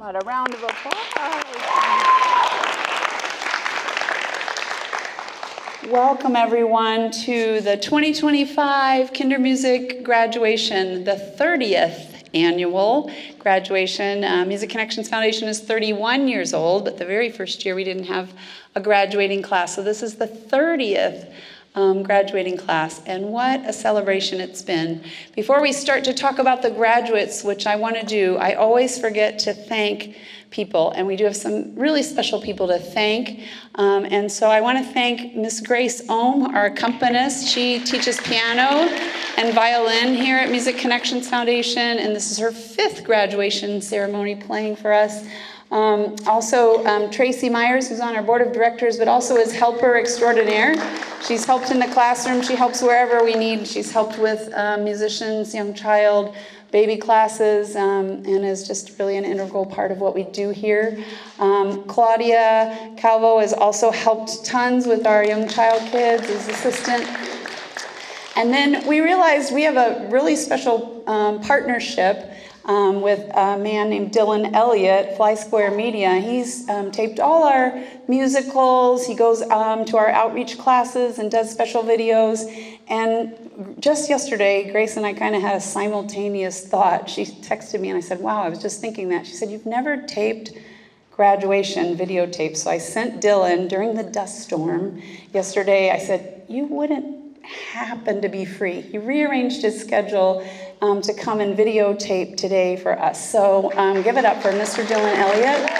about a round of applause? Welcome everyone to the 2025 Kindermusik graduation, the 30th annual graduation. Music Connections Foundation is 31 years old, but the very first year we didn't have a graduating class. So this is the 30th graduating class, and what a celebration it's been. Before we start to talk about the graduates, which I want to do, I always forget to thank people, and we do have some really special people to thank. And so I want to thank Miss Grace Ohm, our accompanist. She teaches piano and violin here at Music Connections Foundation, and this is her 5th graduation ceremony playing for us. Also, Tracy Myers, who's on our board of directors, but also is helper extraordinaire. She's helped in the classroom. She helps wherever we need. She's helped with musicians, young child, baby classes, and is just really an integral part of what we do here. Claudia Calvo has also helped tons with our young child kids as assistant. And then we realized we have a really special partnership with a man named Dylan Elliott, Fly Square Media. He's taped all our musicals. He goes to our outreach classes and does special videos. And just yesterday, Grace and I kind of had a simultaneous thought. She texted me and I said, wow, I was just thinking that. She said, you've never taped graduation videotapes. So I sent Dylan during the dust storm yesterday. I said, you wouldn't happen to be free. He rearranged his schedule to come and videotape today for us. So give it up for Mr. Dylan Elliott.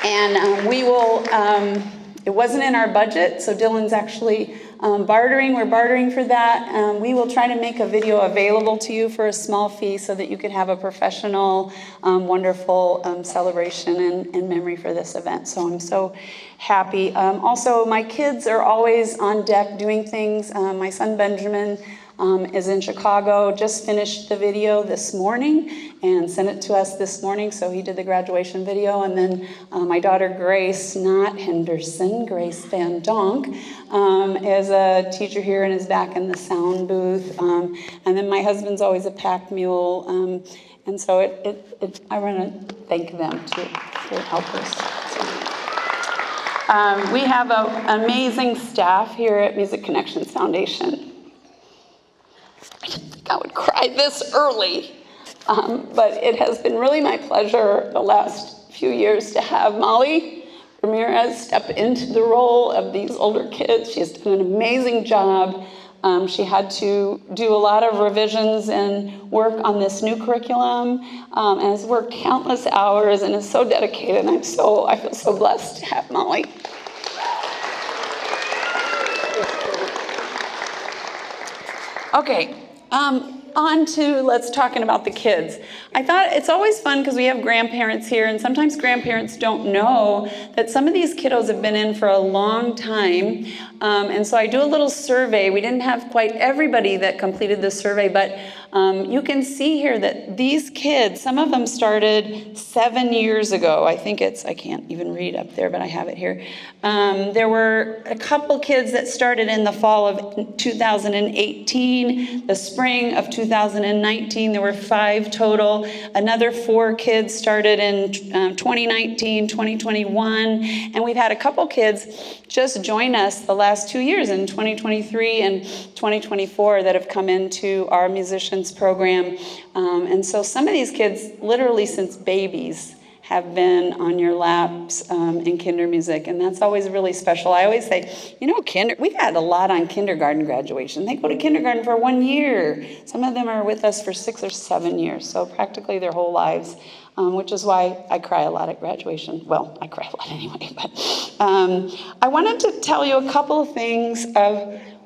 And we will, it wasn't in our budget, so Dylan's actually bartering. We're bartering for that. We will try to make a video available to you for a small fee so that you could have a professional, wonderful celebration and memory for this event. So I'm so happy. Also, my kids are always on deck doing things. My son Benjamin is in Chicago, just finished the video this morning and sent it to us this morning, so he did the graduation video. And then my daughter Grace, not Henderson, Grace Van Donk, is a teacher here and is back in the sound booth. And then my husband's always a pack mule, and so I want to thank them too for help us. We have an amazing staff here at Music Connections Foundation. I didn't think I would cry this early, but it has been really my pleasure the last few years to have Molly Ramirez step into the role of these older kids. She has done an amazing job. She had to do a lot of revisions and work on this new curriculum, and has worked countless hours and is so dedicated. And I feel so blessed to have Molly. Okay. On to let's talking about the kids. I thought it's always fun because we have grandparents here, and sometimes grandparents don't know that some of these kiddos have been in for a long time. And so I do a little survey. We didn't have quite everybody that completed the survey, but you can see here that these kids, some of them started 7 years ago. I can't even read up there, but I have it here. There were a couple kids that started in the fall of 2018, the spring of 2019. There were 5 total. Another 4 kids started in 2019, 2021. And we've had a couple kids just join us the last 2 years in 2023 and 2024 that have come into our musicians program. And so some of these kids, literally since babies, have been on your laps in Kindermusik, and that's always really special. I always say, we've had a lot on kindergarten graduation. They go to kindergarten for 1 year. Some of them are with us for 6 or 7 years, so practically their whole lives, which is why I cry a lot at graduation. Well, I cry a lot anyway, but I wanted to tell you a couple of things.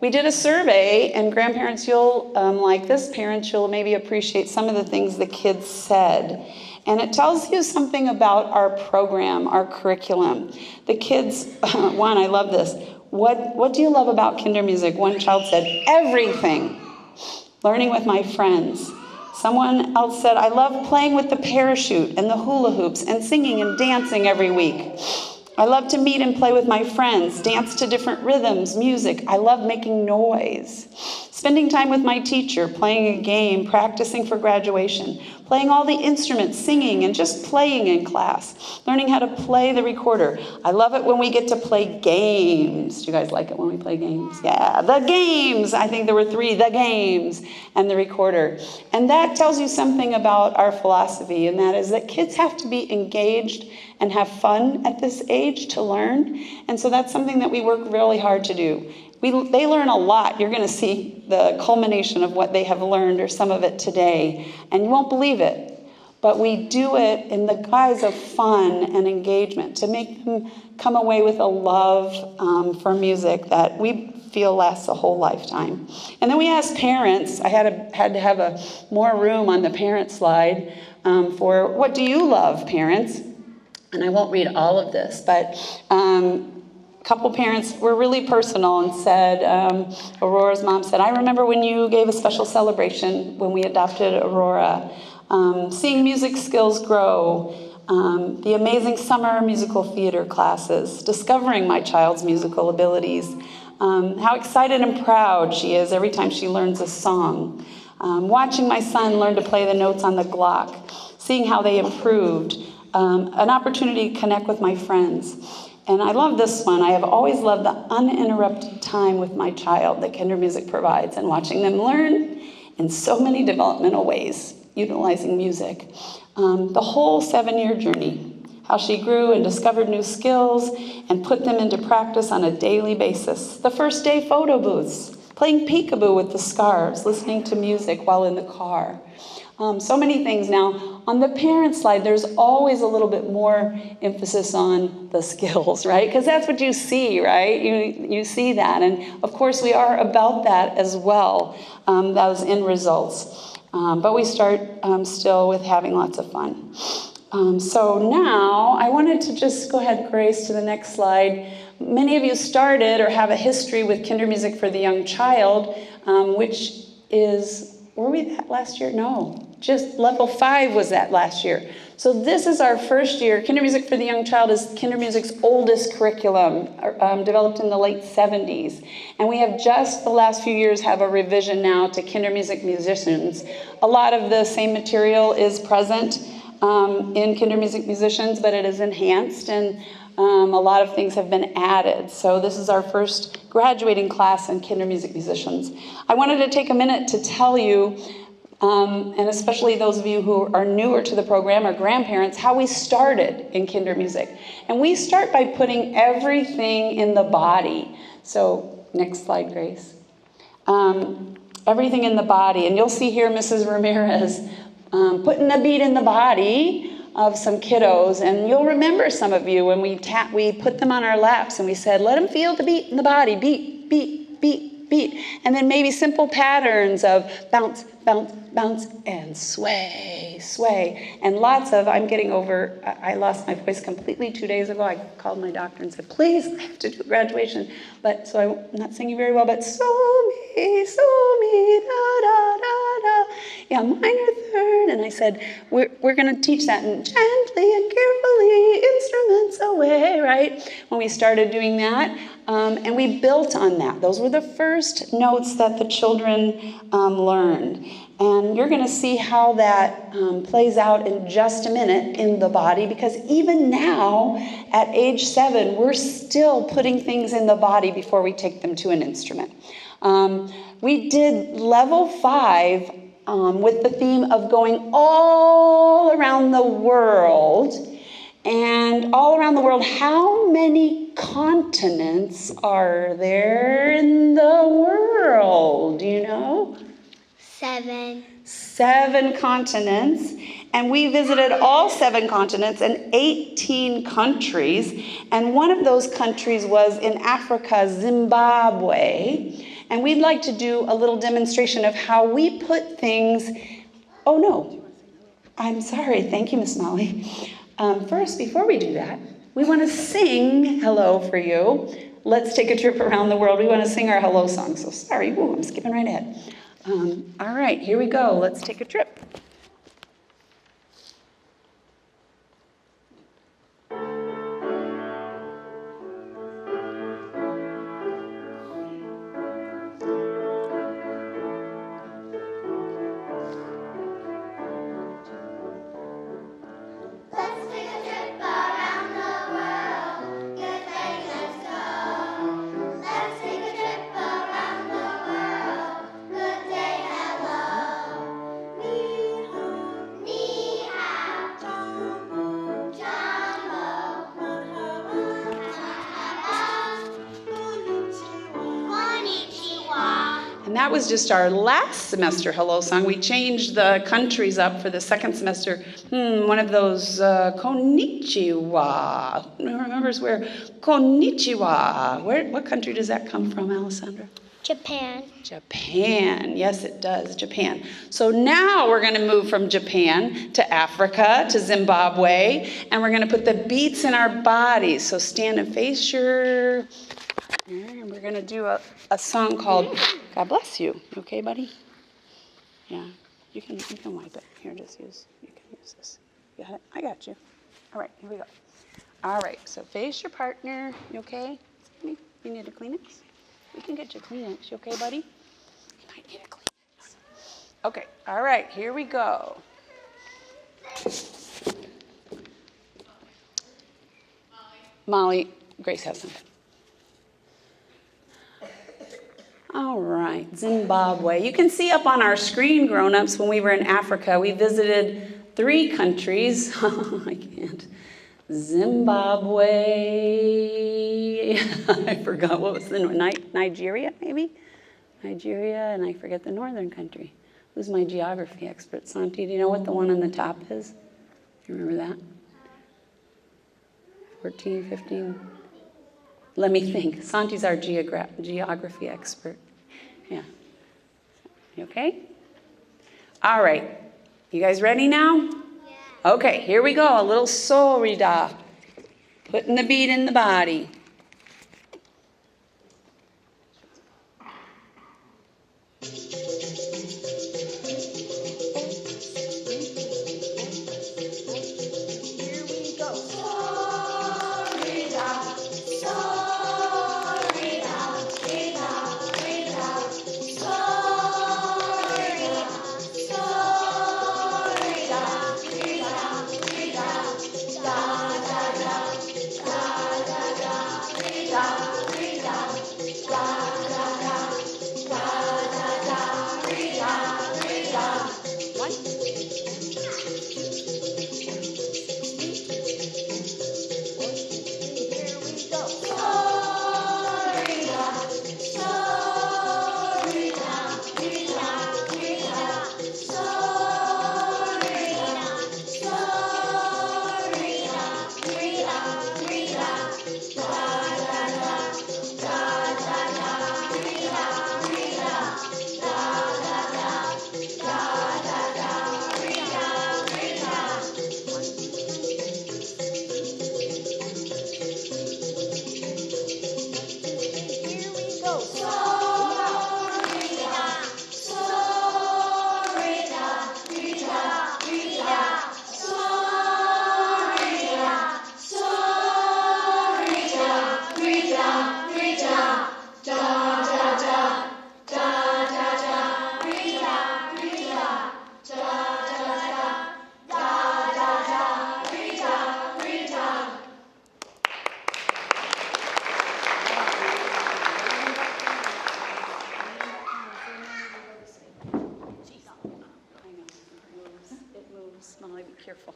We did a survey, and grandparents, you'll like this. Parents, you'll maybe appreciate some of the things the kids said. And it tells you something about our program, our curriculum. The kids, one, I love this. What do you love about Kindermusik? One child said, everything. Learning with my friends. Someone else said, I love playing with the parachute and the hula hoops and singing and dancing every week. I love to meet and play with my friends, dance to different rhythms, music. I love making noise. spending time with my teacher, playing a game, practicing for graduation, playing all the instruments, singing, and just playing in class, learning how to play the recorder. I love it when we get to play games. Do you guys like it when we play games? Yeah, the games. I think there were 3, the games and the recorder. And that tells you something about our philosophy, and that is that kids have to be engaged and have fun at this age to learn. And so that's something that we work really hard to do. They learn a lot. You're going to see the culmination of what they have learned, or some of it today, and you won't believe it. But we do it in the guise of fun and engagement to make them come away with a love for music that we feel lasts a whole lifetime. And then we asked parents. I had to have more room on the parent slide for what do you love, parents? And I won't read all of this, but a couple parents were really personal and said, Aurora's mom said, I remember when you gave a special celebration when we adopted Aurora, seeing music skills grow, the amazing summer musical theater classes, discovering my child's musical abilities, how excited and proud she is every time she learns a song, watching my son learn to play the notes on the Glock, seeing how they improved, an opportunity to connect with my friends. And I love this one. I have always loved the uninterrupted time with my child that Kindermusik provides, and watching them learn in so many developmental ways, utilizing music. The whole 7-year journey, how she grew and discovered new skills and put them into practice on a daily basis. The first day photo booths, playing peekaboo with the scarves, listening to music while in the car. So many things. Now, on the parent slide, there's always a little bit more emphasis on the skills, right? Because that's what you see, right? You see that. And of course, we are about that as well, those end results. But we start still with having lots of fun. So now, I wanted to just go ahead, Grace, to the next slide. Many of you started or have a history with Kindermusik for the Young Child, which is... Were we that last year? No, just level 5 was that last year. So this is our first year. Kindermusik for the Young Child is Kindermusik's oldest curriculum, developed in the late 70s. And we have just the last few years have a revision now to Kindermusik musicians. A lot of the same material is present in Kindermusik musicians, but it is enhanced, and a lot of things have been added. So this is our first graduating class in Kindermusik musicians. I wanted to take a minute to tell you, and especially those of you who are newer to the program or grandparents, how we started in Kindermusik. And we start by putting everything in the body. So next slide, Grace. Everything in the body. And you'll see here Mrs. Ramirez putting a beat in the body of some kiddos, and you'll remember some of you when we put them on our laps and we said, let them feel the beat in the body, beat, beat, beat, beat, and then maybe simple patterns of bounce, bounce, bounce, and sway, sway, and lots of, I lost my voice completely 2 days ago. I called my doctor and said, please, I have to do graduation, so I'm not singing very well, but so me, da, da, da, da, yeah, minor third, and I said, we're going to teach that, and gently and carefully, instruments away, right, when we started doing that, and we built on that. Those were the first notes that the children learned. And you're going to see how that plays out in just a minute in the body, because even now, at age 7, we're still putting things in the body before we take them to an instrument. We did level 5 with the theme of going all around the world. And all around the world, how many continents are there in the world? Do you know? 7. 7 continents, and we visited all 7 continents and 18 countries, and one of those countries was in Africa, Zimbabwe, and we'd like to do a little demonstration of how we put things, oh no, I'm sorry, thank you, Miss Molly. First, before we do that, we want to sing hello for you. Let's take a trip around the world. We want to sing our hello song, so sorry, I'm skipping right ahead. All right, here we go. Let's take a trip. And that was just our last semester hello song. We changed the countries up for the second semester. One of those konnichiwa. Who remembers where konnichiwa? What country does that come from, Alessandra? Japan. Japan. Yes, it does. Japan. So now we're going to move from Japan to Africa, to Zimbabwe, and we're going to put the beats in our bodies. So stand and face your... And we're going to do a song called God Bless You. Okay, buddy? Yeah. You can wipe it. Here, you can use this. You got it? I got you. All right, here we go. All right, so face your partner. You okay? You need a Kleenex? We can get you Kleenex. You okay, buddy? You might need a Kleenex. Okay, all right, here we go. Molly, Grace has some. All right, Zimbabwe. You can see up on our screen, grown-ups, when we were in Africa, we visited 3 countries. I can't. Zimbabwe. I forgot what was the Nigeria, maybe? Nigeria, and I forget the northern country. Who's my geography expert? Santi, do you know what the one on the top is? Do you remember that? 14, 15? Let me think. Santi's our geography expert. Yeah. You okay? All right. You guys ready now? Yeah. Okay, here we go. A little sorida. Putting the beat in the body. Molly, be careful.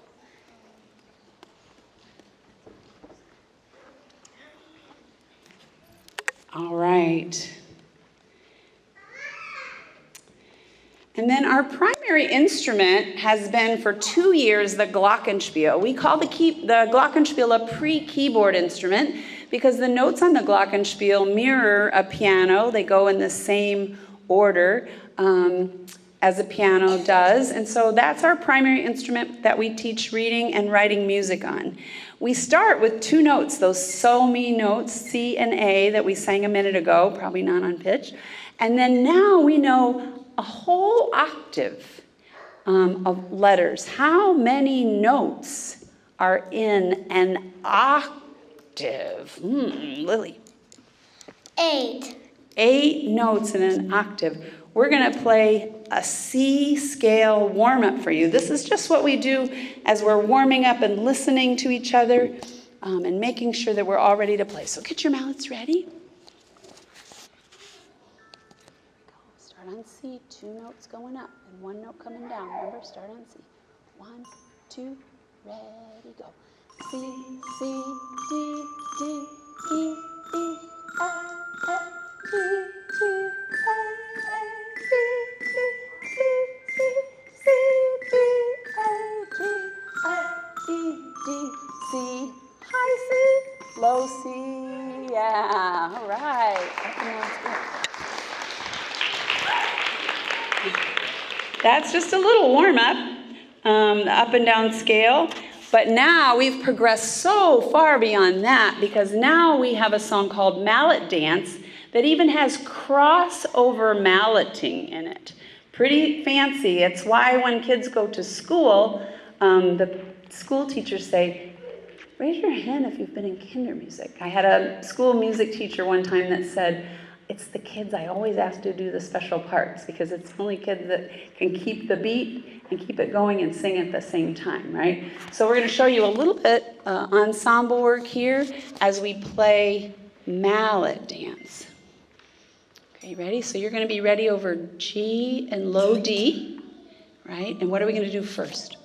All right. And then our primary instrument has been for 2 years the glockenspiel. We call the glockenspiel a pre-keyboard instrument because the notes on the glockenspiel mirror a piano. They go in the same order as a piano does. And so that's our primary instrument that we teach reading and writing music on. We start with 2 notes, those so-mi notes, C and A, that we sang a minute ago, probably not on pitch. And then now we know a whole octave of letters. How many notes are in an octave? Lily. 8. 8 notes in an octave. We're going to play a C scale warm-up for you. This is just what we do as we're warming up and listening to each other and making sure that we're all ready to play. So get your mallets ready. Start on C, 2 notes going up and 1 note coming down. Remember, start on C. 1, 2, ready, go. C, C, D, D, E, E, F, F, G, G, A, A. That's just a little warm-up, the up and down scale. But now we've progressed so far beyond that because now we have a song called Mallet Dance that even has crossover malleting in it. Pretty fancy. It's why when kids go to school, the school teachers say, raise your hand if you've been in Kindermusik. I had a school music teacher one time that said, it's the kids I always ask to do the special parts because it's only kids that can keep the beat and keep it going and sing at the same time, right? So we're going to show you a little bit ensemble work here as we play Mallet Dance. Okay, ready? So you're going to be ready over G and low D, right? And what are we going to do first?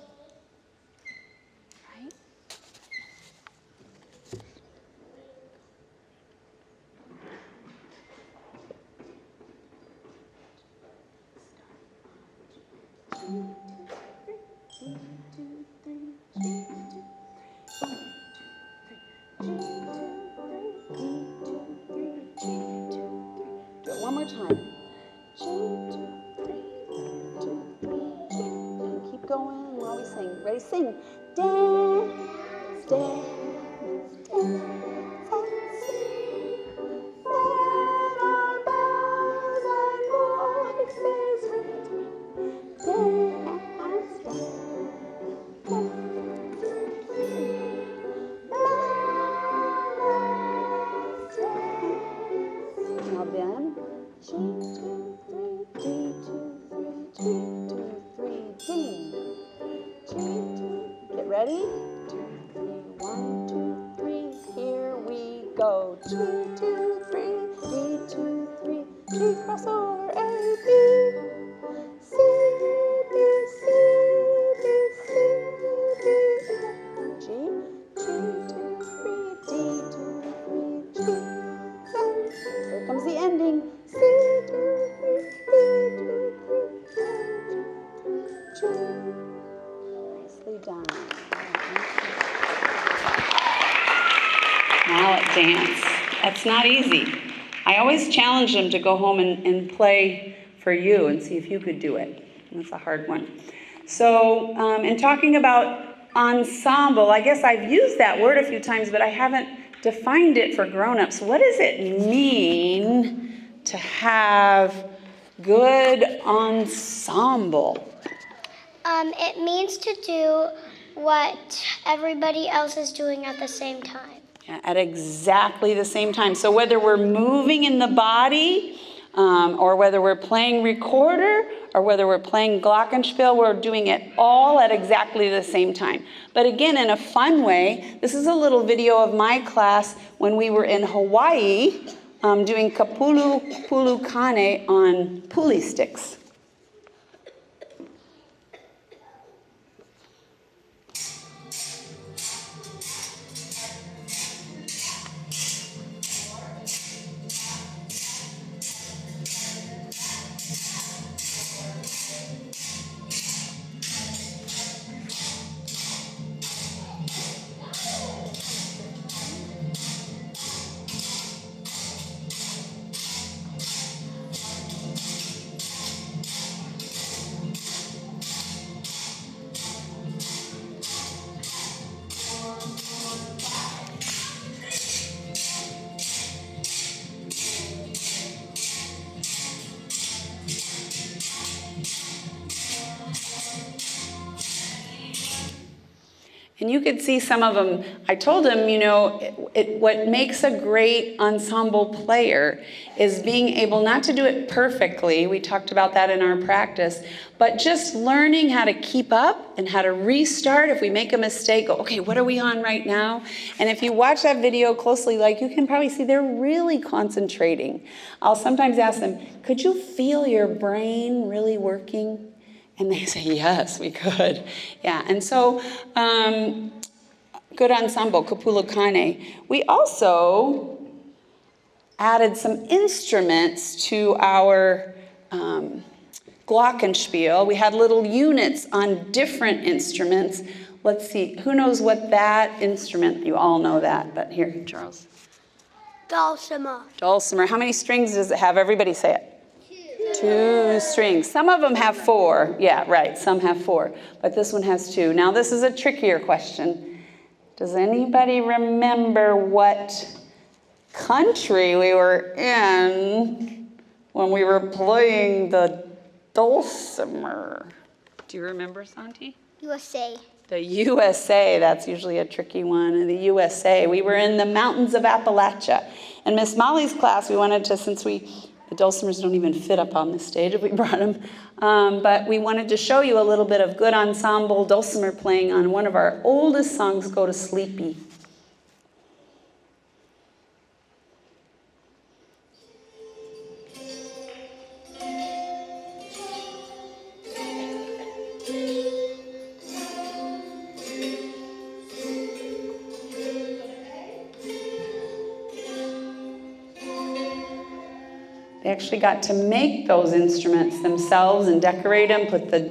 One more time. G, 2, 3, 2, 3, G. Keep going while we sing. Ready? Sing. Dance, dance, dance, and sing. Let our bells and voices ring. Dance, dance, dance. Now then. G, 2, 3, G, 2, 3, G, 2, 3, ding. G, 2, get ready? 2, 3, 1, 2, 3, here we go. G, 2, 3, G, 2, 3, G, crossover, A, B. C, B, C, B, C, B, G, G, 2, 3, D, 2, 3, G. Here comes the ending. C, 2, 3, B, 2, 3, G, 2, 3. Nicely done. Mallet dance. That's not easy. I always challenge them to go home and play for you and see if you could do it. That's a hard one. So in talking about ensemble, I guess I've used that word a few times, but I haven't defined it for grown-ups. What does it mean to have good ensemble? It means to do what everybody else is doing at the same time. Yeah, at exactly the same time. So whether we're moving in the body, or whether we're playing recorder, or whether we're playing glockenspiel, we're doing it all at exactly the same time. But again, in a fun way, this is a little video of my class when we were in Hawaii, doing kapulu pulu kane on pulley sticks. And you could see some of them. I told him, you know, what makes a great ensemble player is being able not to do it perfectly. We talked about that in our practice, but just learning how to keep up and how to restart. If we make a mistake, go, okay, what are we on right now? And if you watch that video closely, like you can probably see they're really concentrating. I'll sometimes ask them, could you feel your brain really working? And they say, yes, we could. Yeah, and so good ensemble, kapulu kane. We also added some instruments to our glockenspiel. We had little units on different instruments. Let's see, who knows what that instrument, you all know that, but here, Charles. Dulcimer. Dulcimer. How many strings does it have? Everybody say it. Two strings. Some of them have 4. Yeah, right. Some have 4. But this one has 2. Now, this is a trickier question. Does anybody remember what country we were in when we were playing the dulcimer? Do you remember, Santi? USA. The USA. That's usually a tricky one. The USA. We were in the mountains of Appalachia. In Miss Molly's class, we wanted to, since the dulcimers don't even fit up on the stage if we brought them, but we wanted to show you a little bit of good ensemble dulcimer playing on one of our oldest songs, Go to Sleepy. They actually got to make those instruments themselves and decorate them, put the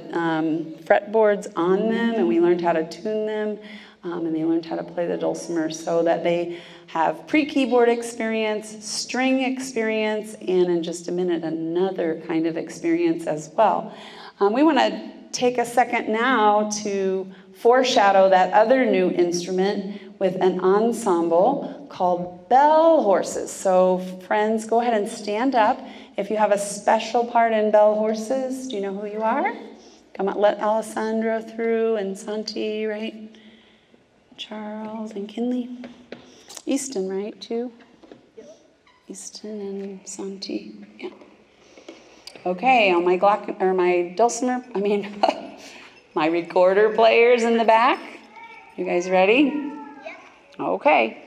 fretboards on them, and we learned how to tune them, and they learned how to play the dulcimer so that they have pre-keyboard experience, string experience, and in just a minute, another kind of experience as well. We want to take a second now to foreshadow that other new instrument with an ensemble called bell horses. So friends, go ahead and stand up. If you have a special part in bell horses, do you know who you are? Come on, let Alessandro through and Santi, right? Charles and Kinley. Easton, right, too? Easton and Santi, yeah. Okay, on my dulcimer, my recorder players in the back. You guys ready? Yeah. Okay.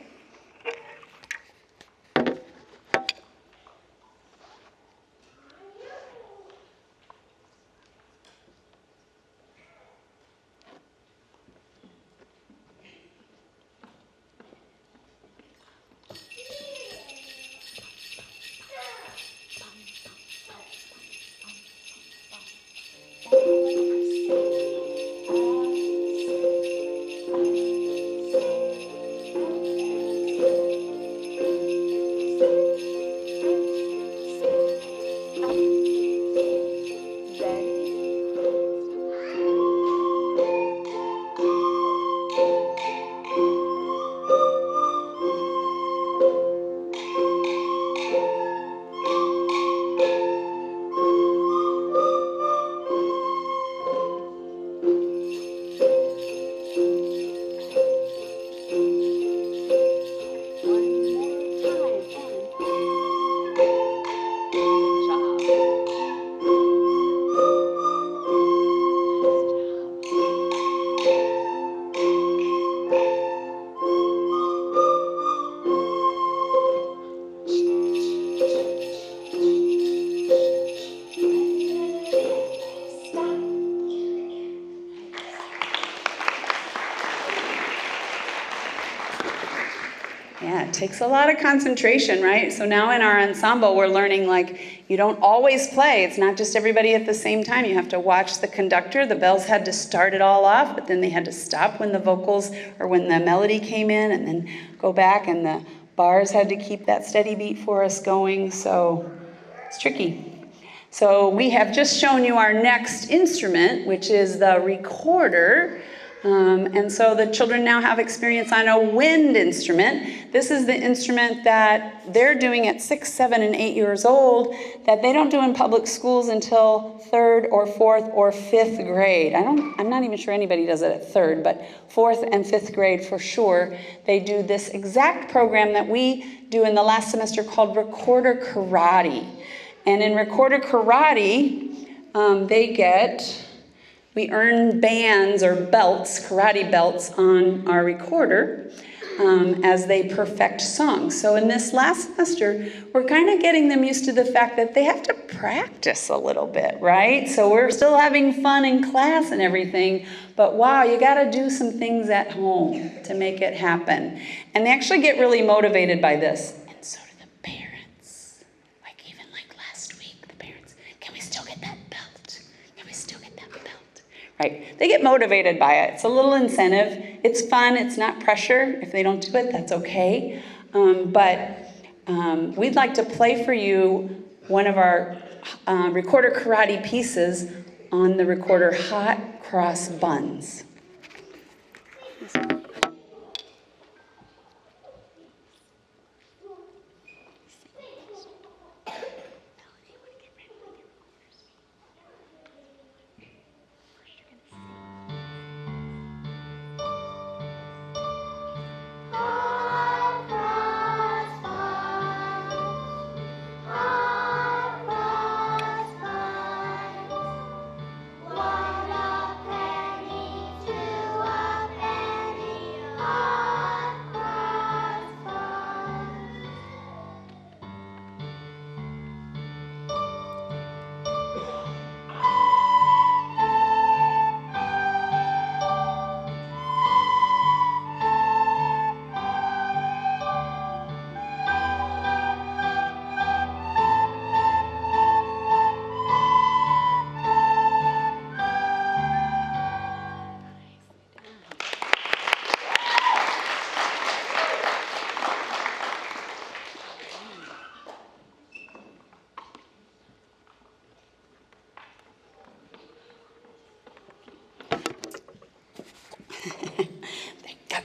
Yeah, it takes a lot of concentration, right? So now in our ensemble, we're learning you don't always play. It's not just everybody at the same time. You have to watch the conductor. The bells had to start it all off, but then they had to stop when the vocals or when the melody came in and then go back, and the bars had to keep that steady beat for us going. So it's tricky. So we have just shown you our next instrument, which is the recorder. And so the children now have experience on a wind instrument. This is the instrument that they're doing at 6, 7, and 8 years old that they don't do in public schools until 3rd or 4th or 5th grade. I'm not even sure anybody does it at 3rd, but 4th and 5th grade for sure. They do this exact program that we do in the last semester called Recorder Karate. And in Recorder Karate, we earn bands or belts, karate belts, on our recorder as they perfect songs. So in this last semester, we're kind of getting them used to the fact that they have to practice a little bit, right? So we're still having fun in class and everything, but wow, you got to do some things at home to make it happen. And they actually get really motivated by this. And so do the parents. Even last week, the parents, can we still get that belt? Can we still get that belt? Right, they get motivated by it. It's a little incentive. It's fun. It's not pressure. If they don't do it, that's okay. But we'd like to play for you one of our recorder karate pieces on the recorder Hot Cross Buns.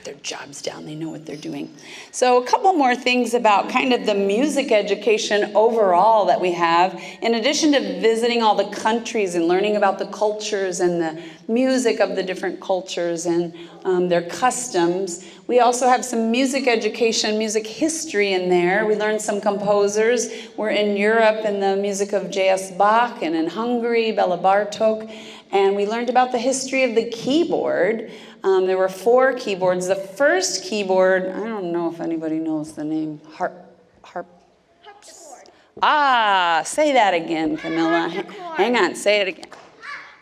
Their jobs down. They know what they're doing. So a couple more things about kind of the music education overall that we have. In addition to visiting all the countries and learning about the cultures and the music of the different cultures and their customs, we also have some music education, music history in there. We learned some composers. We're in Europe in the music of J.S. Bach, and in Hungary, Bela Bartok. And we learned about the history of the keyboard. There were 4 keyboards. The first keyboard, I don't know if anybody knows the name, harpsichord. Ah, say that again, Camilla. Hang on, say it again.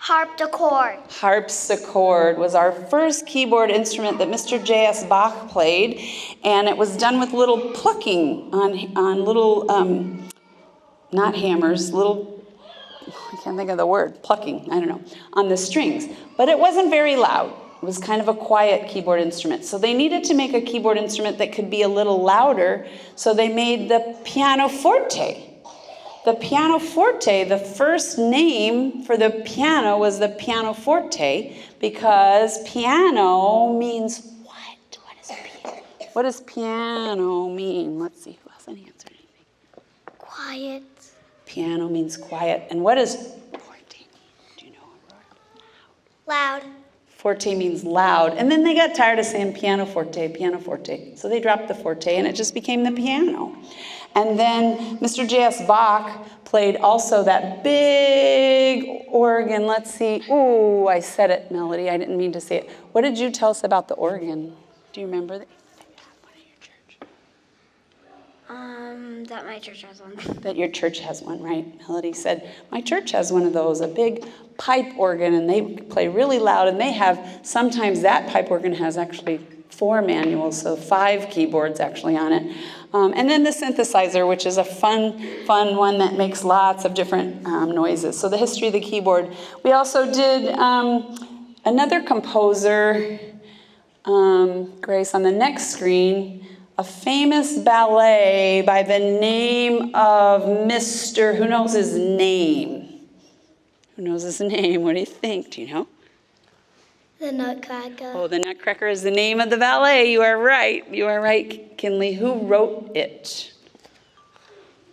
Harpsichord. Harpsichord was our first keyboard instrument that Mr. J.S. Bach played, and it was done with little plucking on little, not hammers, little, I can't think of the word, plucking, I don't know, on the strings. But it wasn't very loud. It was kind of a quiet keyboard instrument. So they needed to make a keyboard instrument that could be a little louder, so they made the pianoforte. The pianoforte, the first name for the piano was the pianoforte, because piano means what? What is piano? What does piano mean? Let's see, who hasn't answered anything? Quiet. Piano means quiet. And what does forte mean? Do you know, Aurora? Loud. Forte means loud. And then they got tired of saying pianoforte, pianoforte. So they dropped the forte and it just became the piano. And then Mr. J.S. Bach played also that big organ. Let's see. Ooh, I said it, Melody. I didn't mean to say it. What did you tell us about the organ? Do you remember that? One at your church. That my church has one. That your church has one, right? Melody said, my church has one of those, a big pipe organ, and they play really loud, and they have, sometimes that pipe organ has actually 4 manuals, so 5 keyboards actually on it. And then the synthesizer, which is a fun one that makes lots of different noises. So the history of the keyboard. We also did another composer, Grace, on the next screen, a famous ballet by the name of Mr. Who knows his name? Who knows his name? What do you think? Do you know? The Nutcracker. Oh, the Nutcracker is the name of the ballet. You are right. You are right, Kinley. Who wrote it?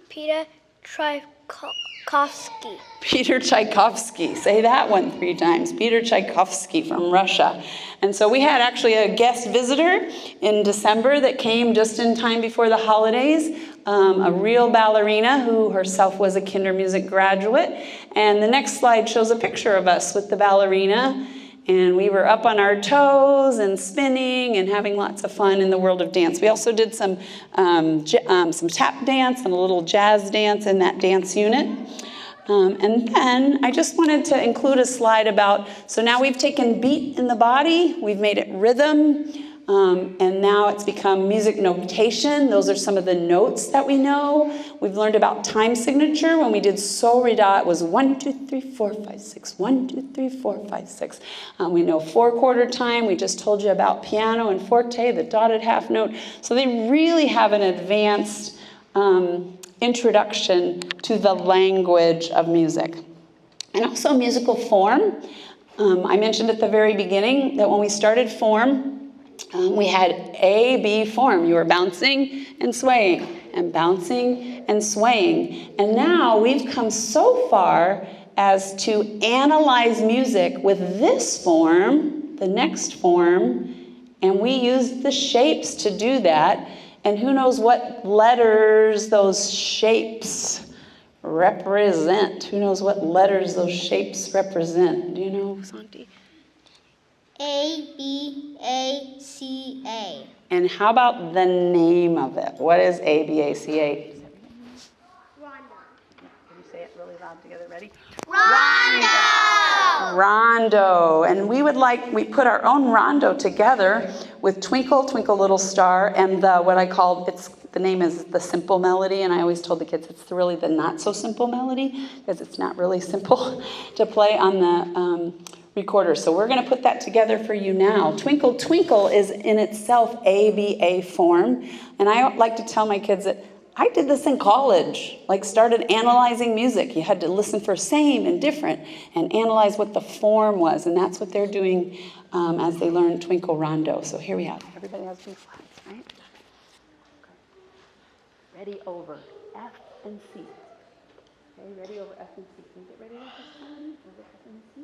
Peter Tchaikovsky. Peter Tchaikovsky. Say that one 3 times. Peter Tchaikovsky from Russia. And so we had actually a guest visitor in December that came just in time before the holidays, a real ballerina who herself was a Kindermusik graduate. And the next slide shows a picture of us with the ballerina. And we were up on our toes and spinning and having lots of fun in the world of dance. We also did some tap dance and a little jazz dance in that dance unit. And then I just wanted to include a slide about, so now we've taken beat in the body, we've made it rhythm, and now it's become music notation. Those are some of the notes that we know. We've learned about time signature. When we did sol re da, it was 1, 2, 3, 4, 5, 6. 1, 2, 3, 4, 5, 6. We know 4/4 time. We just told you about piano and forte, the dotted half note. So they really have an advanced introduction to the language of music. And also musical form. I mentioned at the very beginning that when we started form, we had A-B form. You were bouncing and swaying, and bouncing and swaying. And now we've come so far as to analyze music with this form, the next form, and we use the shapes to do that. And who knows what letters those shapes represent? Who knows what letters those shapes represent? Do you know, Santi? A, B, A, C, A. And how about the name of it? What is A, B, A, C, A? Rondo. Can you say it really loud together? Ready? Rondo! Rondo. And we put our own rondo together with Twinkle, Twinkle Little Star, and the name is the simple melody, and I always told the kids it's really the not so simple melody, because it's not really simple to play on the recorder. So we're going to put that together for you now. Twinkle, Twinkle is in itself ABA form, and I like to tell my kids that I did this in college, started analyzing music. You had to listen for same and different and analyze what the form was, and that's what they're doing as they learn Twinkle Rondo. So here we have, everybody has B flats, right? Ready over F and C. Okay, ready over F and C. Can you get ready over F and C?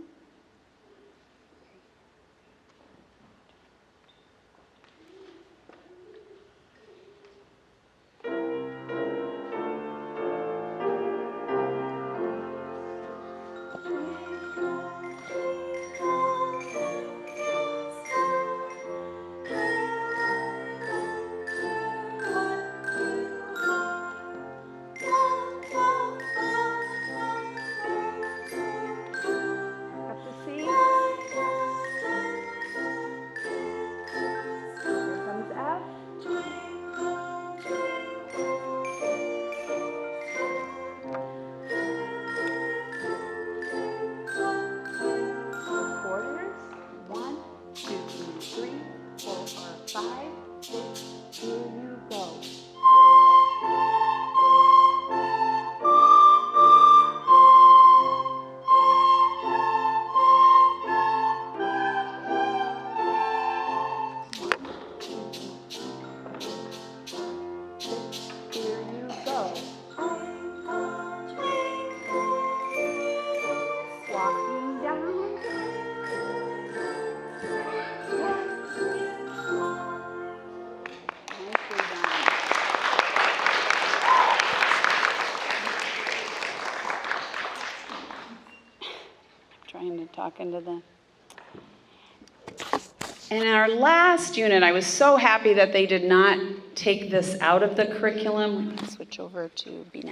Talking to them. In our last unit, I was so happy that they did not take this out of the curriculum. We can switch over to B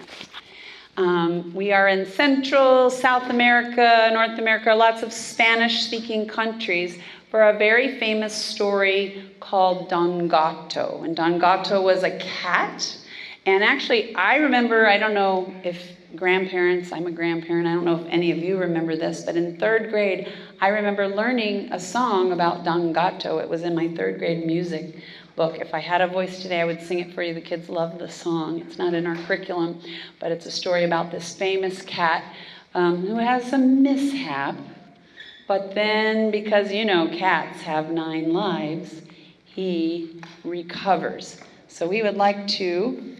now. We are in Central, South America, North America, lots of Spanish-speaking countries for a very famous story called Don Gato. And Don Gato was a cat. And actually, I remember, I don't know if grandparents, I'm a grandparent, I don't know if any of you remember this, but in 3rd grade, I remember learning a song about Don Gato. It was in my 3rd grade music book. If I had a voice today, I would sing it for you. The kids love the song. It's not in our curriculum, but it's a story about this famous cat who has some mishap. But then, because cats have 9 lives, he recovers. So we would like to.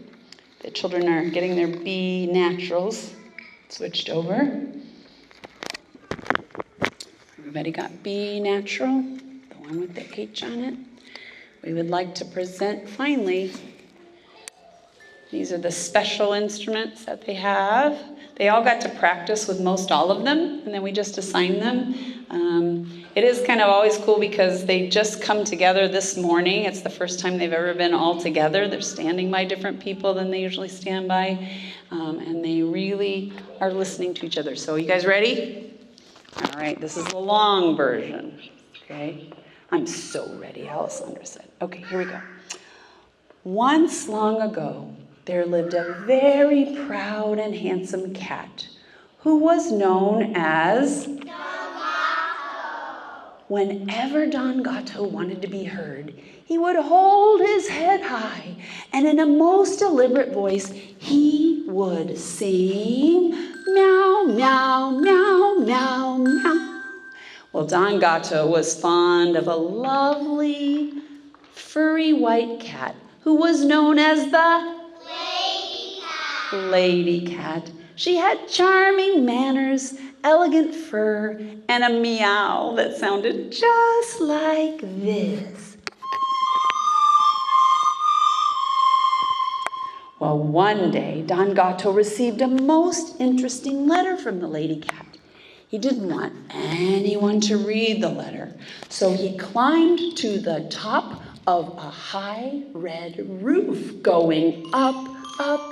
The children are getting their B naturals switched over. Everybody got B natural, the one with the H on it. We would like to present finally. These are the special instruments that they have. They all got to practice with most all of them, and then we just assign them. It is kind of always cool because they just come together this morning. It's the first time they've ever been all together. They're standing by different people than they usually stand by, and they really are listening to each other. So you guys ready? All right, this is the long version, okay? I'm so ready, Alessandra said. Okay, here we go. Once long ago, there lived a very proud and handsome cat who was known as Whenever Don Gato wanted to be heard, he would hold his head high, and in a most deliberate voice, he would sing, meow, meow, meow, meow, meow. Well, Don Gato was fond of a lovely, furry white cat who was known as the Lady Cat. She had charming manners, elegant fur, and a meow that sounded just like this. Well, one day, Don Gato received a most interesting letter from the Lady Cat. He didn't want anyone to read the letter, so he climbed to the top of a high red roof going up, up.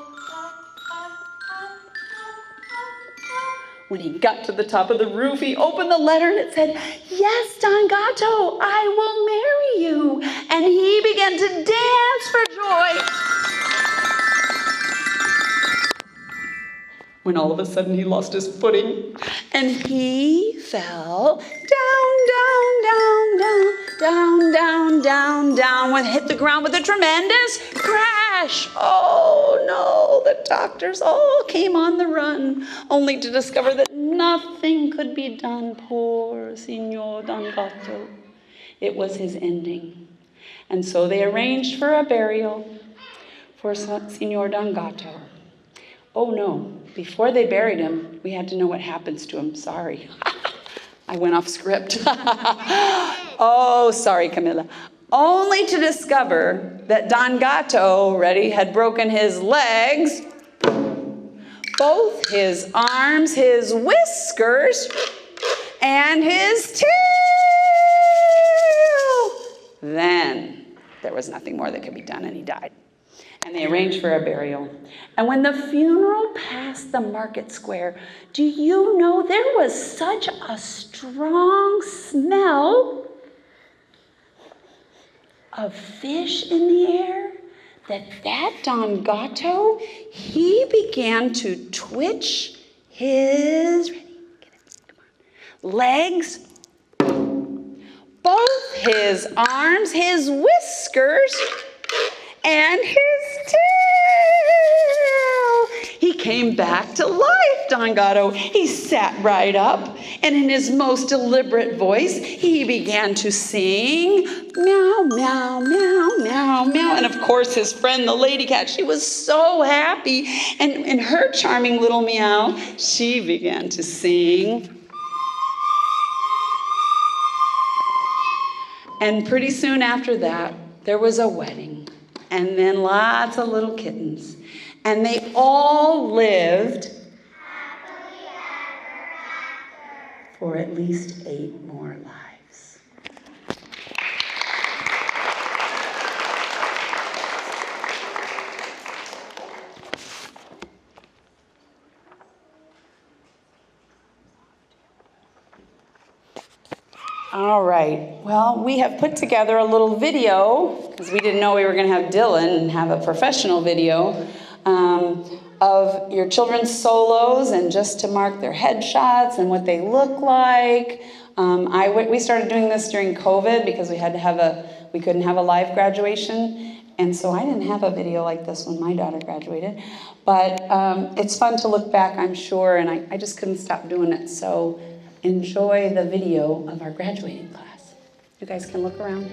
When he got to the top of the roof, he opened the letter and it said, "Yes, Don Gato, I will marry you." And he began to dance for joy. When all of a sudden he lost his footing and he fell down, down, down, down, down, down, down, down, and hit the ground with a tremendous crash. Oh no, the doctors all came on the run, only to discover that nothing could be done. Poor Signor Don Gato. It was his ending. And so they arranged for a burial for Signor Don Gato. Oh no, before they buried him, we had to know what happens to him. Sorry. I went off script. Oh, sorry, Camilla. Only to discover that Don Gato, had broken his legs, both his arms, his whiskers, and his tail. Then there was nothing more that could be done, and he died. And they arranged for a burial. And when the funeral passed the market square, do you know there was such a strong smell of fish in the air that Don Gato, he began to twitch his legs, both his arms, his whiskers, and his tail. He came back to life, Don Gato. He sat right up, and in his most deliberate voice, he began to sing, meow, meow, meow, meow, meow. And of course, his friend, the Lady Cat, she was so happy. And in her charming little meow, she began to sing. And pretty soon after that, there was a wedding. And then lots of little kittens. And they all lived happily ever after for at least 8 more lives. All right, well, we have put together a little video, because we didn't know we were going to have Dylan and have a professional video of your children's solos, and just to mark their headshots and what they look like. We started doing this during COVID because we couldn't have a live graduation, and so I didn't have a video like this when my daughter graduated. But it's fun to look back, I'm sure, and I just couldn't stop doing it. So enjoy the video of our graduating class. You guys can look around.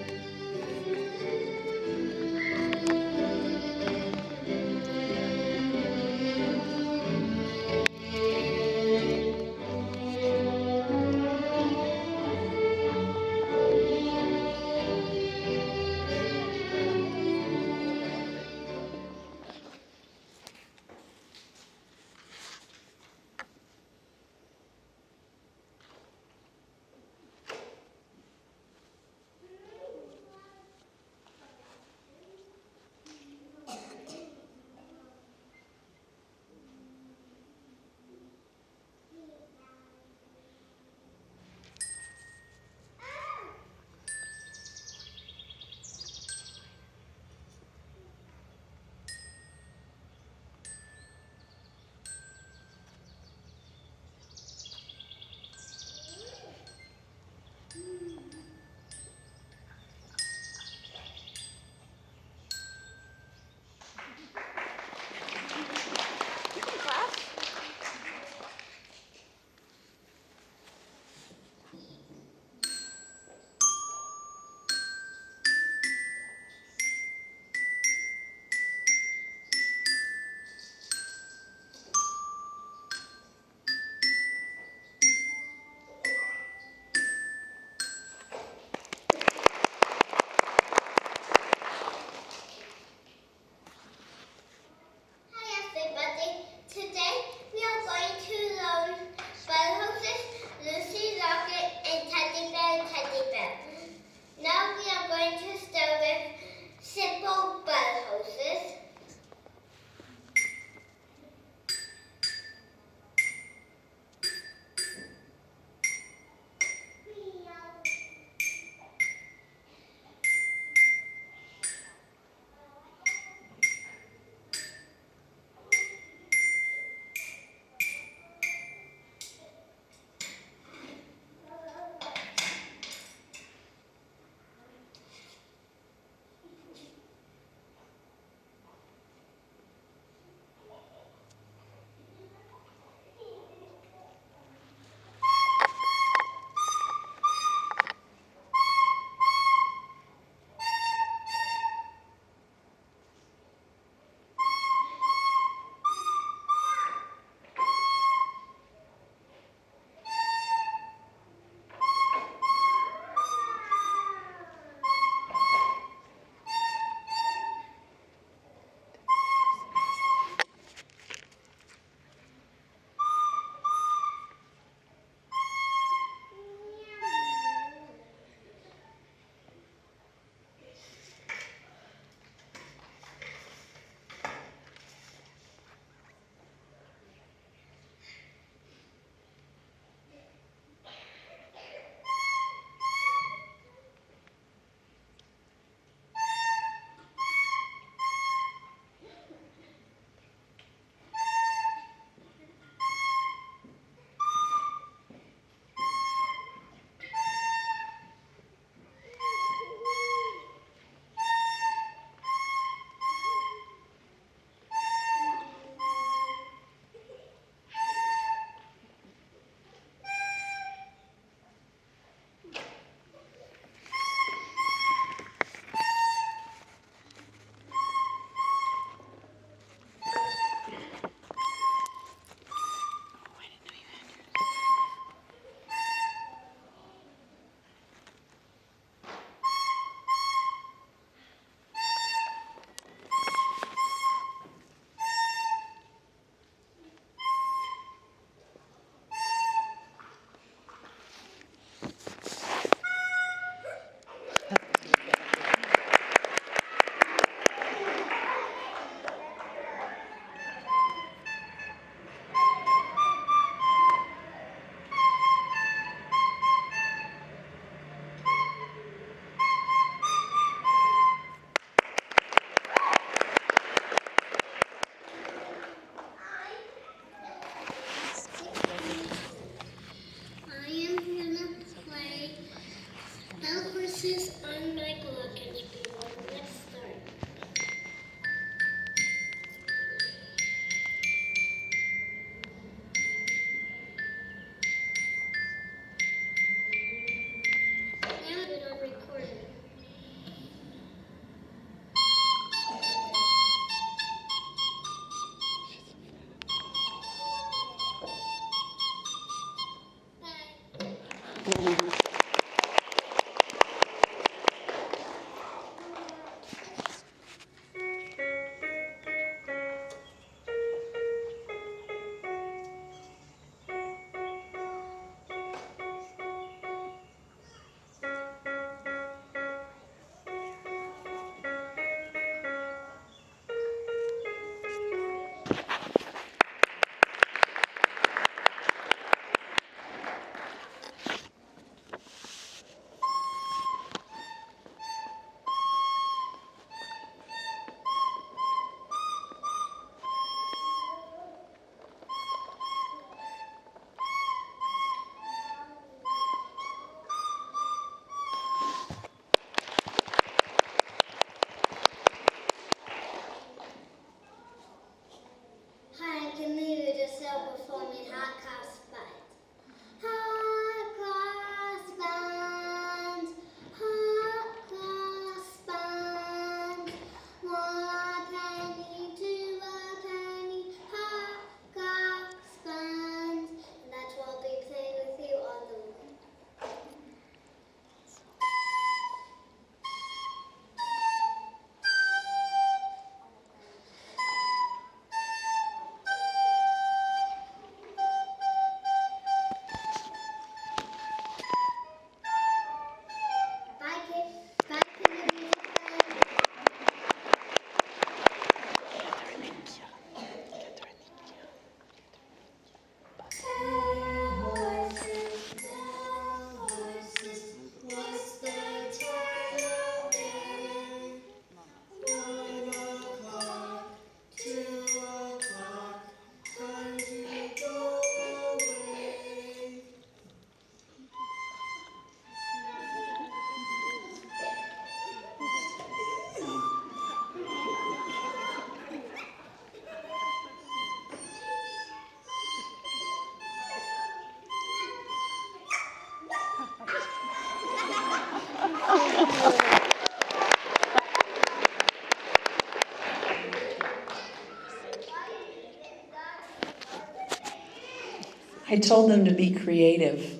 I told them to be creative.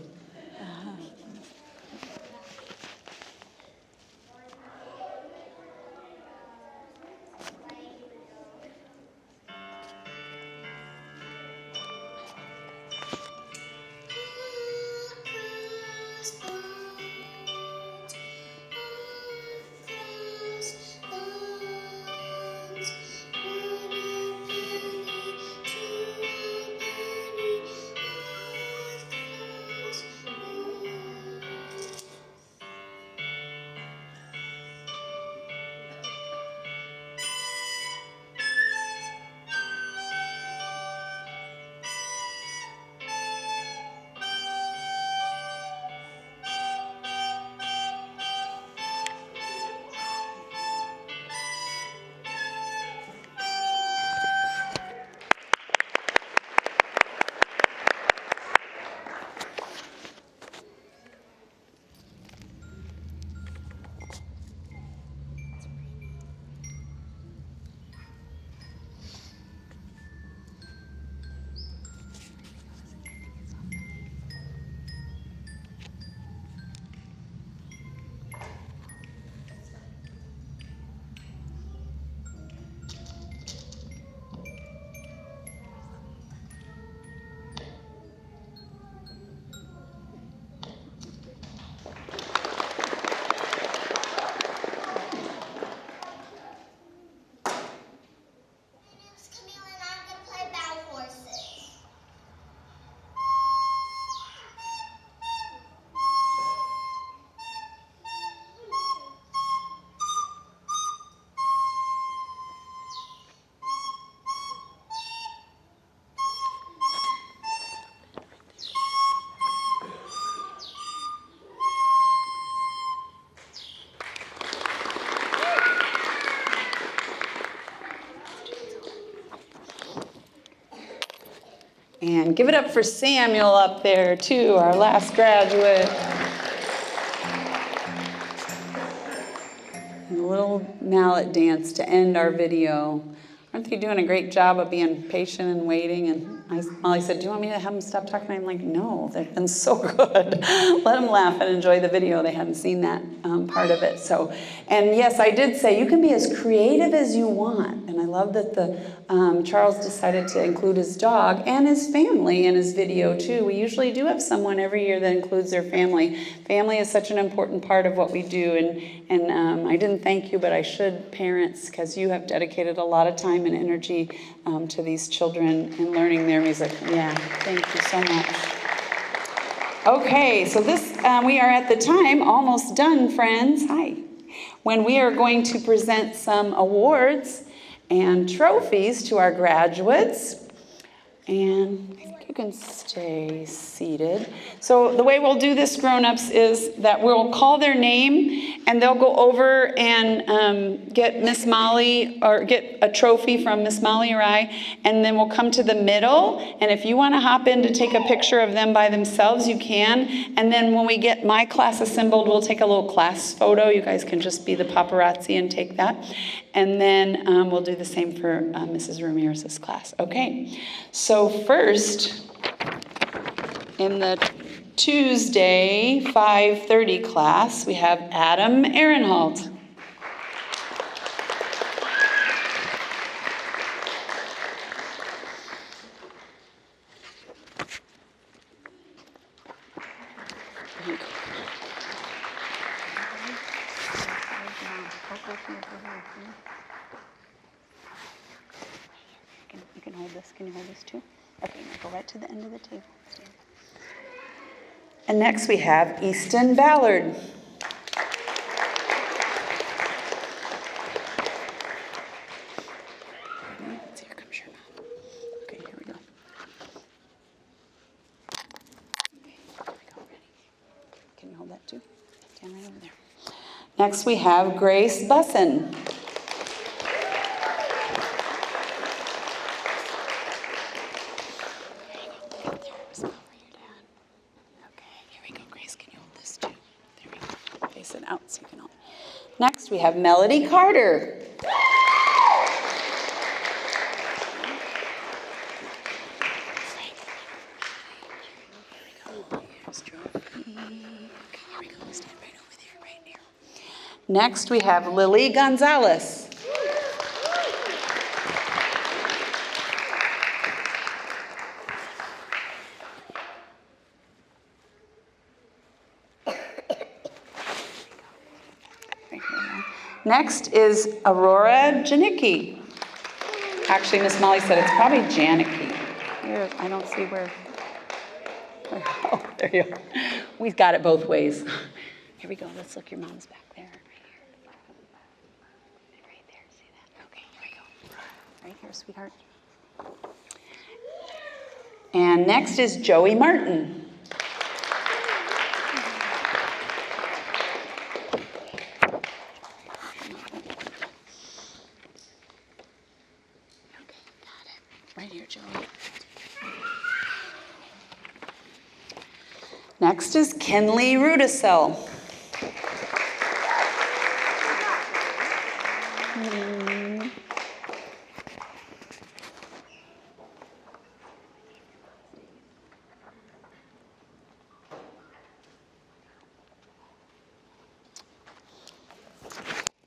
And give it up for Samuel up there, too, our last graduate. And a little mallet dance to end our video. Aren't they doing a great job of being patient and waiting and Molly said, do you want me to have them stop talking? I'm like, no, they've been so good. Let them laugh and enjoy the video. They hadn't seen that part of it. So, and yes, I did say you can be as creative as you want. And I love that Charles decided to include his dog and his family in his video too. We usually do have someone every year that includes their family. Family is such an important part of what we do. And I didn't thank you, but I should, parents, because you have dedicated a lot of time and energy to these children and learning their music. Yeah, thank you so much. Okay, so this, we are at the time, almost done, friends. Hi. When we are going to present some awards and trophies to our graduates. And I think you can stay seated. So the way we'll do this, grown-ups, is that we'll call their name and they'll go over and get Miss Molly, or get a trophy from Miss Molly or I, and then we'll come to the middle. And if you want to hop in to take a picture of them by themselves, you can. And then when we get my class assembled, we'll take a little class photo. You guys can just be the paparazzi and take that. And then we'll do the same for Mrs. Ramirez's class. Okay, so first, in the Tuesday 5:30 class, we have Adam Ehrenholt. You can hold this. Can you hold this too? Okay, now go right to the end of the table. And next we have Easton Ballard. Here comes your mom. Okay, here we go. Okay, here we go. Ready? Can you hold that too? Stand right over there. Next we have Grace Bussin. Out so you can hold. Next, we have Melody Carter. Next, we have Lily Gonzalez. Next is Aurora Janicki. Actually, Miss Molly said it's probably Janicki. Here, I don't see where. Oh, there you go. We've got it both ways. Here we go. Let's look. Your mom's back there. Right there. See that? Okay, here we go. Right here, sweetheart. And next is Joey Martin. Right here, Joey. Next is Kinley Rudisell.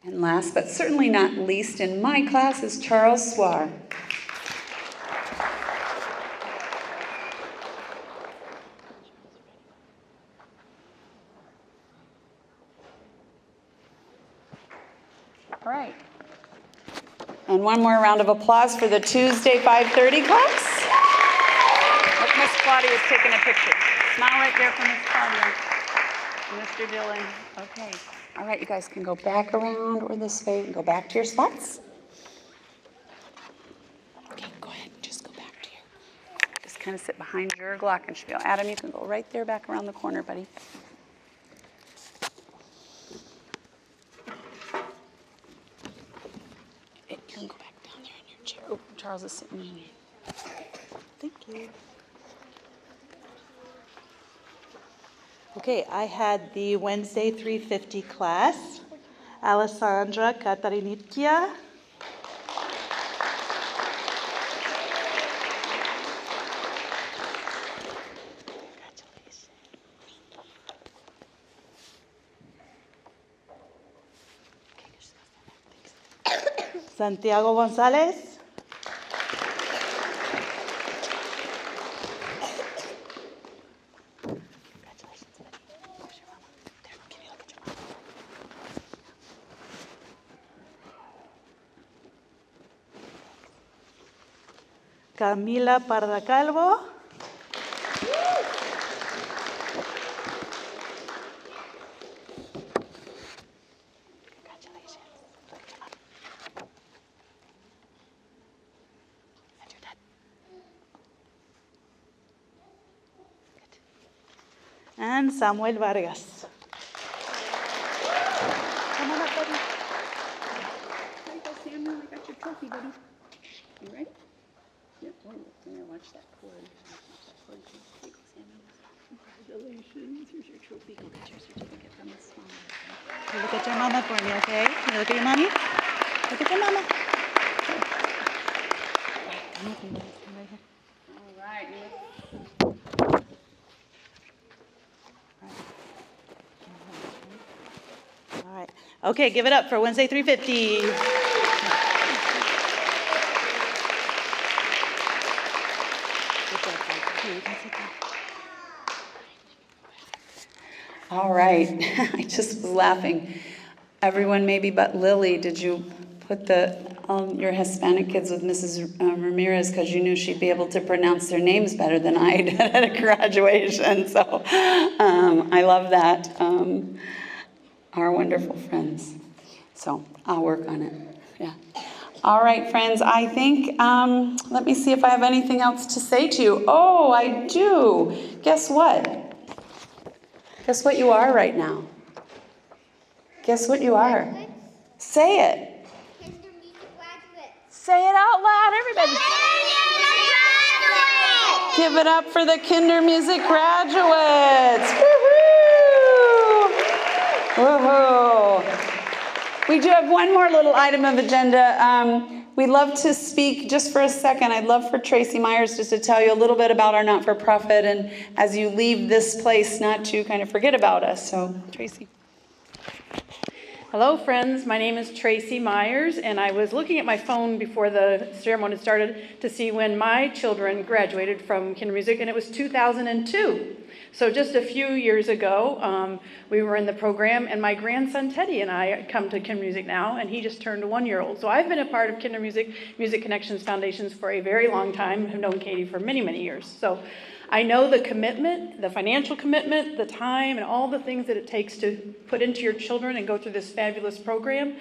And last but certainly not least in my class is Charles Swar. All right. And one more round of applause for the Tuesday 5:30 class. Look, Miss Claudia is taking a picture. Smile right there for Miss Claudia. Mr. Dillon. Okay. All right, you guys can go back around or this way and go back to your spots. Okay, go ahead. Just go back to your. Just kind of sit behind your glockenspiel. Adam, you can go right there back around the corner, buddy. You can go back down there in your chair. Oh, Charles is sitting in here. Thank you. Okay, I had the Wednesday 350 class, Alessandra Catarinitia, Santiago González. Camila Parda Calvo. And Samuel Vargas. Come on up, buddy. There you go, Samuel. I got your trophy, buddy. You ready? Yep. Oh, here, watch that cord. There you go, Samuel. Congratulations. Here's your trophy. Go get your certificate from the small. You look at your mama for me, okay? You look at your mommy? Look at your mama. Come right here. All right. All right. Okay, give it up for Wednesday 350. All right. I just was laughing. Everyone maybe but Lily, did you put your Hispanic kids with Mrs. Ramirez because you knew she'd be able to pronounce their names better than I did at a graduation? So I love that. Our wonderful friends. So I'll work on it. Yeah. All right, friends. I think, let me see if I have anything else to say to you. Oh, I do. Guess what? Guess what you are right now? Guess what you are? Say it. Kindermusik graduates. Say it out loud, everybody. Give it up for the Kindermusik graduates. Woohoo! Woohoo! We do have one more little item of agenda. We'd love to speak just for a second. I'd love for Tracy Myers just to tell you a little bit about our not-for-profit, and as you leave this place, not to kind of forget about us. So, Tracy. Hello, friends. My name is Tracy Myers, and I was looking at my phone before the ceremony started to see when my children graduated from Kindermusik, and it was 2002. So just a few years ago, we were in the program, and my grandson Teddy and I come to Kindermusik now, and he just turned 1 year old. So I've been a part of Kindermusik, Music Connections Foundations for a very long time. I've known Katie for many, many years. So I know the commitment, the financial commitment, the time, and all the things that it takes to put into your children and go through this fabulous program.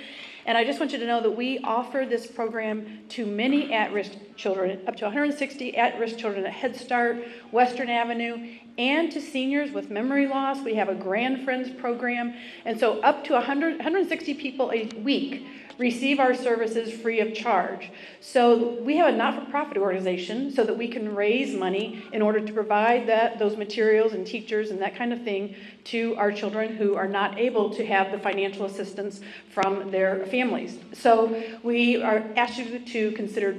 And I just want you to know that we offer this program to many at-risk children, up to 160 at-risk children at Head Start, Western Avenue, and to seniors with memory loss. We have a Grand Friends program. And so up to 160 people a week receive our services free of charge. So we have a not-for-profit organization so that we can raise money in order to provide those materials and teachers and that kind of thing to our children who are not able to have the financial assistance from their families. So we ask you to consider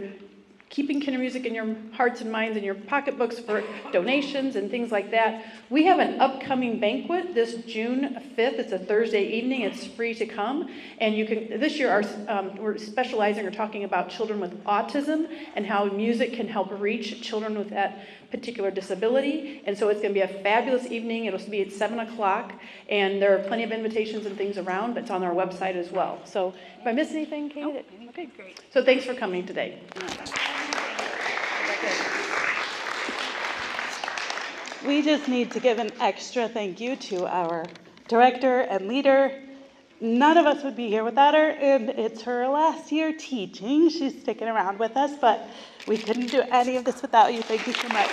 keeping Kindermusik in your hearts and minds and your pocketbooks for donations and things like that. We have an upcoming banquet this June 5th. It's a Thursday evening. It's free to come. And you can, this year we're specializing or talking about children with autism and how music can help reach children with that particular disability. And so it's going to be a fabulous evening. It'll be at 7 o'clock. And there are plenty of invitations and things around, but it's on our website as well. So if I missed anything, Kate? Nope. Okay, great. So thanks for coming today. We just need to give an extra thank you to our director and leader. None of us would be here without her, and it's her last year teaching. She's sticking around with us, but we couldn't do any of this without you. Thank you so much.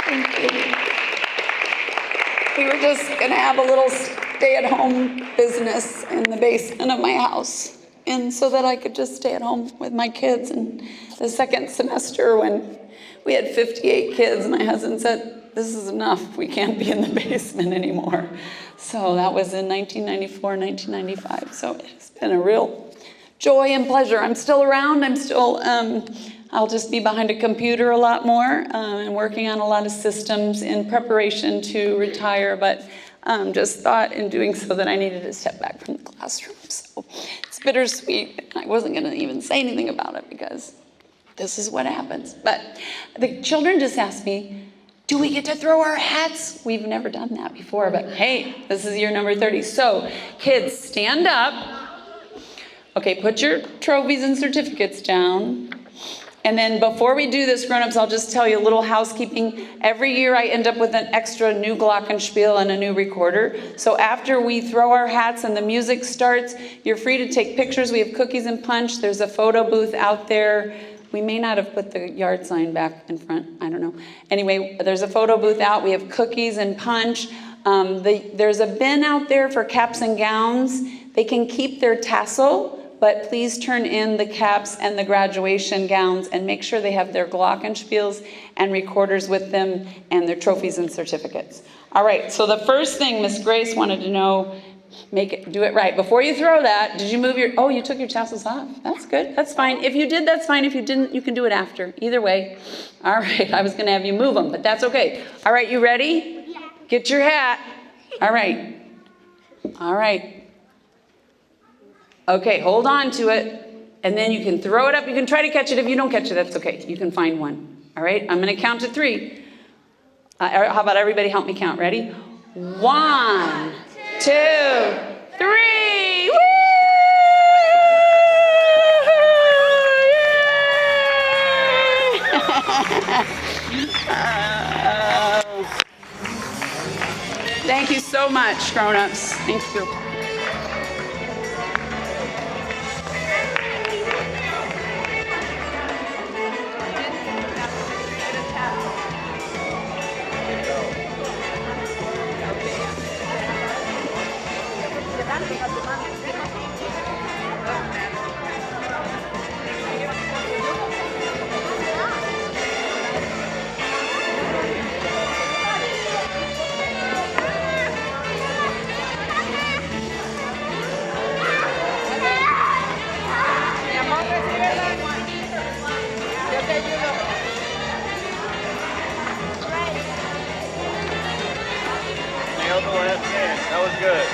Thank you. We were just going to have a little stay-at-home business in the basement of my house, and so that I could just stay at home with my kids. And the second semester, when we had 58 kids, my husband said, "This is enough. We can't be in the basement anymore." So that was in 1994, 1995. So it's been a real joy and pleasure. I'm still around. I'll just be behind a computer a lot more and working on a lot of systems in preparation to retire, but just thought in doing so that I needed to step back from the classroom. So it's bittersweet. I wasn't going to even say anything about it because this is what happens. But the children just asked me, do we get to throw our hats? We've never done that before, but hey, this is year number 30. So kids, stand up. Okay, put your trophies and certificates down. And then before we do this, grown-ups, I'll just tell you a little housekeeping. Every year I end up with an extra new glockenspiel and a new recorder. So after we throw our hats and the music starts, you're free to take pictures. We have cookies and punch. There's a photo booth out there. We may not have put the yard sign back in front. I don't know. Anyway, there's a photo booth out. We have cookies and punch. There's a bin out there for caps and gowns. They can keep their tassel, but please turn in the caps and the graduation gowns and make sure they have their glockenspiels and recorders with them and their trophies and certificates. All right, so the first thing Miss Grace wanted to know, do it right. Before you throw that, did you move you took your tassels off. That's good, that's fine. If you did, that's fine. If you didn't, you can do it after. Either way. All right, I was gonna have you move them, but that's okay. All right, you ready? Yeah. Get your hat. All right. All right. Okay, hold on to it, and then you can throw it up. You can try to catch it. If you don't catch it, that's okay. You can find one. All right, I'm going to count to 3. How about everybody help me count? Ready? 1, 2, 3. Woo! Thank you so much, grown-ups. Thank you. That was good.